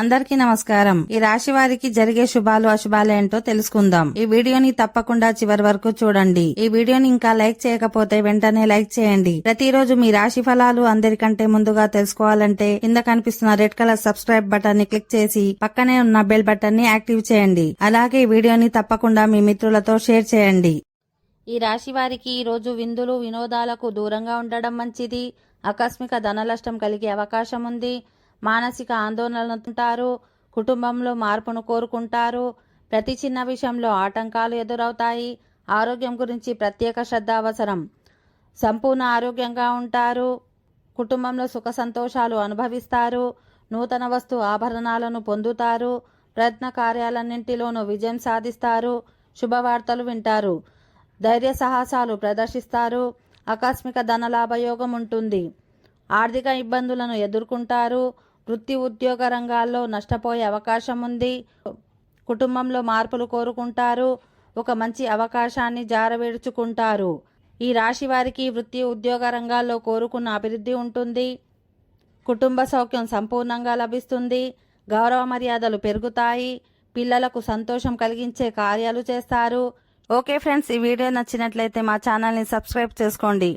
అందరికీ నమస్కారం. ఈ రాశి వారికి జరిగే శుభాలు అశుభాలు ఏంటో తెలుసుకుందాం. ఈ వీడియోని తప్పకుండా చివరి వరకు చూడండి. ఈ వీడియోని ఇంకా లైక్ చేయకపోతే వెంటనే లైక్ చేయండి. ప్రతిరోజు మీ రాశి ఫలాలు అందరికంటే ముందుగా తెలుసుకోవాలంటే కింద కనిపిస్తున్న రెడ్ కలర్ సబ్స్క్రైబ్ బటన్ ని క్లిక్ చేసి పక్కనే ఉన్న బెల్ బటన్ ని యాక్టివ్ చేయండి. అలాగే ఈ వీడియోని తప్పకుండా మీ మిత్రులతో షేర్ చేయండి. ఈ రాశి వారికి ఈ రోజు విందులు వినోదాలకు దూరంగా ఉండడం మంచిది. ఆకస్మిక ధననష్టం కలిగే అవకాశం ఉంది. మానసిక ఆందోళనలుంటారు. కుటుంబంలో మార్పును కోరుకుంటారు. ప్రతి చిన్న విషయంలో ఆటంకాలు ఎదురవుతాయి. ఆరోగ్యం గురించి ప్రత్యేక శ్రద్ధ అవసరం. సంపూర్ణ ఆరోగ్యంగా ఉంటారు. కుటుంబంలో సుఖ సంతోషాలు అనుభవిస్తారు. నూతన వస్తు ఆభరణాలను పొందుతారు. ప్రయత్న కార్యాలన్నింటిలోనూ విజయం సాధిస్తారు. శుభవార్తలు వింటారు. ధైర్య సాహసాలు ప్రదర్శిస్తారు. ఆకస్మిక ధనలాభయోగం ఉంటుంది. ఆర్థిక ఇబ్బందులను ఎదుర్కొంటారు. వృత్తి ఉద్యోగ రంగాల్లో నష్టపోయే అవకాశం ఉంది. కుటుంబంలో మార్పులు కోరుకుంటారు. ఒక మంచి అవకాశాన్ని జారవిడుచుకుంటారు. ఈ రాశి వారికి వృత్తి ఉద్యోగ రంగాల్లో కోరుకున్న అభివృద్ధి ఉంటుంది. కుటుంబ సౌఖ్యం సంపూర్ణంగా లభిస్తుంది. గౌరవ మర్యాదలు పెరుగుతాయి. పిల్లలకు సంతోషం కలిగించే కార్యాలు చేస్తారు. ఓకే ఫ్రెండ్స్, ఈ వీడియో నచ్చినట్లయితే మా ఛానల్ని సబ్స్క్రైబ్ చేసుకోండి.